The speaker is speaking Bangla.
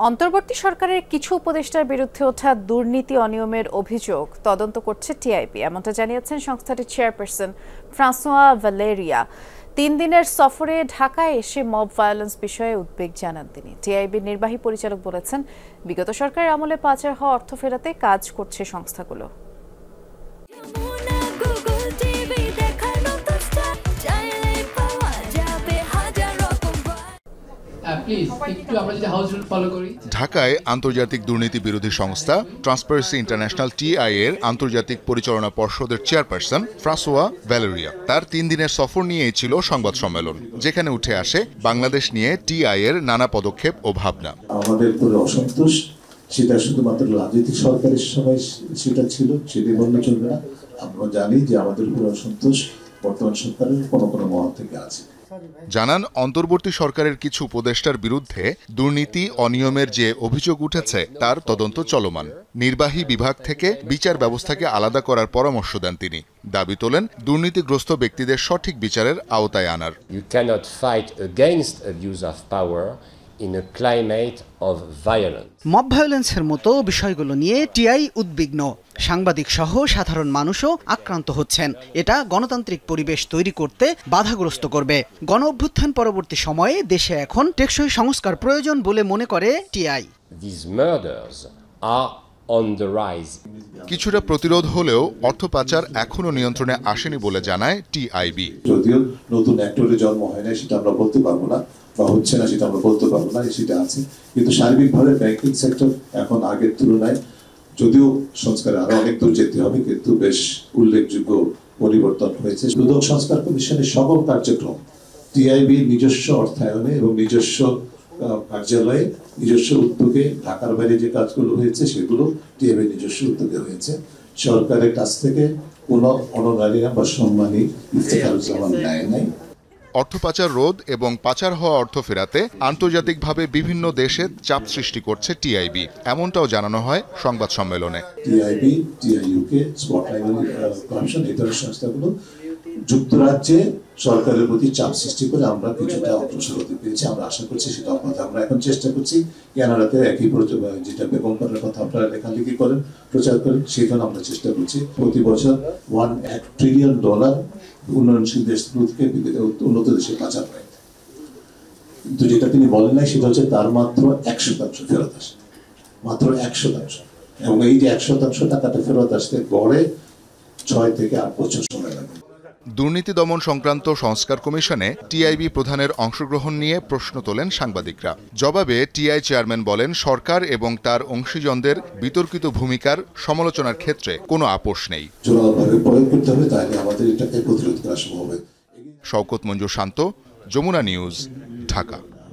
অন্তর্বর্তী সরকারের কিছু উপদেষ্টার বিরুদ্ধে ওঠা দুর্নীতি অনিয়মের অভিযোগ তদন্ত করছে টিআইবি, এমনটা জানিয়েছেন সংস্থাটির চেয়ারপারসন ফ্রাঁসোয়া ভ্যালেরিয়া। ৩ দিনের সফরে ঢাকায় এসে মব ভায়োলেন্স বিষয়ে উদ্বেগ জানান তিনি। টিআইবির নির্বাহী পরিচালক বলেছেন, বিগত সরকারের আমলে পাচার হওয়া অর্থ ফেরাতে কাজ করছে সংস্থাগুলো। ঢাকায় আন্তর্জাতিক দুর্নীতি বিরোধী সংস্থা ট্রান্সপারেন্সি ইন্টারন্যাশনাল টিআই এর আন্তর্জাতিক পরিচালনা পর্ষদের চেয়ারপারসন ফ্রাঁসোয়া ভ্যালেরিয়া তার ৩ দিনের সফর নিয়েই ছিল সংবাদ সম্মেলন, যেখানে উঠে আসে বাংলাদেশ নিয়ে টিআই এর নানা পদক্ষেপ ও ভাবনা। আমাদের পুরো অসন্তোষ, সেটা শুধুমাত্র রাজনৈতিক সরকারের সময় সেটা ছিল, সেটা বললে চলবে না। আমরা জানি যে আমাদের পুরো অসন্তোষ বর্তমান সরকারের কোনো কোনো মহল থেকে আছে। জানান, অন্তর্বর্তী সরকারের কিছু উপদেষ্টার বিরুদ্ধে দুর্নীতি অনিয়মের যে অভিযোগ উঠেছে তার তদন্ত চলমান। নির্বাহী বিভাগ থেকে বিচার ব্যবস্থাকে আলাদা করার পরামর্শ দেন তিনি। দাবি তোলেন দুর্নীতিগ্রস্ত ব্যক্তিদের সঠিক বিচারের আওতায় আনার। You cannot fight against abuse of power in a climate of violence. Mob ভায়োলেন্সের মতো বিষয়গুলো নিয়ে টিআই উদ্বিগ্ন। সাংবাদিক সহ সাধারণ মানুষও আক্রান্ত হচ্ছেন। এটা গণতান্ত্রিক পরিবেশ তৈরি করতে বাধাগ্রস্ত করবে। গণ অভ্যুত্থান পরবর্তী সময়ে দেশে এখন টেকসই সংস্কার প্রয়োজন বলে মনে করে TI. These murders are on the rise. কিছুটা প্রতিরোধ হলেও অর্থ পাচার এখনো নিয়ন্ত্রণে আসেনি বলে জানায় টিআইবি। যদিও নতুন অ্যাক্টরের জন্ম হয় না সেটা আমরা বলতে পারবো না, বা হচ্ছে না সেটা আমরা বলতে পারবো না, সেটা আছে। কিন্তু সার্বিকভাবে ব্যাংকিং সেক্টর এখন আগের তুলনায়, যদিও সংস্কারে আরো অনেক দূর যেতে হবে, কিন্তু বেশ উল্লেখযোগ্য পরিবর্তন হয়েছে। দুদক সংস্কার কমিশনের সকল কার্যক্রম টিআইবি নিজস্ব অর্থায়নে এবং নিজস্ব কার্যালয়ে নিজস্ব উদ্যোগে, ঢাকার বাইরে যে কাজগুলো হয়েছে সেগুলো টিআইবি নিজস্ব উদ্যোগে হয়েছে। সরকারের কাছ থেকে কোনো অনারারিয়াম বা সম্মানী ইফতেখারুজ্জামান নেয় নাই। অর্থ পাচার রোধ এবং পাচার হওয়া অর্থ ফেরাতে আন্তর্জাতিকভাবে বিভিন্ন দেশে চাপ সৃষ্টি করছে টিআইবি, এমনটাও জানানো হয় সংবাদ সম্মেলনে। টিআইবি, টিআইইউকে, স্পটলাইট কমিশন, এই ধরনের সংস্থাগুলো যুক্তরাজ্যে সরকারের প্রতি চাপ সৃষ্টি করে আমরা কিছুটা অগ্রসর হতে পেরেছি। আমরা আশা করছি সেটা অব্যাহত। আমরা এখন চেষ্টা করছি কানাডাতে একই যেটা বেগম করার কথা আপনারা লেখালেখি করেন, প্রচার করেন, সেখানে আমরা চেষ্টা করছি প্রতি বছর $1 ট্রিলিয়ন উন্নয়নশীল দেশগুলো থেকে উন্নত দেশে পাচার হয়। কিন্তু যেটা তিনি বলেন নাই সেটা হচ্ছে তার মাত্র 1% ফেরত আসে, মাত্র 1%। এবং এই যে 1% টাকাটা ফেরত আসতে গড়ে 6 থেকে 8 বছর সময় লাগে। দুর্নীতি দমন সংক্রান্ত সংস্কার কমিশনে টিআইবি প্রধানের অংশগ্রহণ নিয়ে প্রশ্ন তোলেন সাংবাদিকরা। জবাবে টিআই চেয়ারম্যান বলেন, সরকার এবং তার অংশীজনদের বিতর্কিত ভূমিকার সমালোচনার ক্ষেত্রে কোনো আপোষ নেই। শওকত মঞ্জুর শান্ত, যমুনা নিউজ, ঢাকা।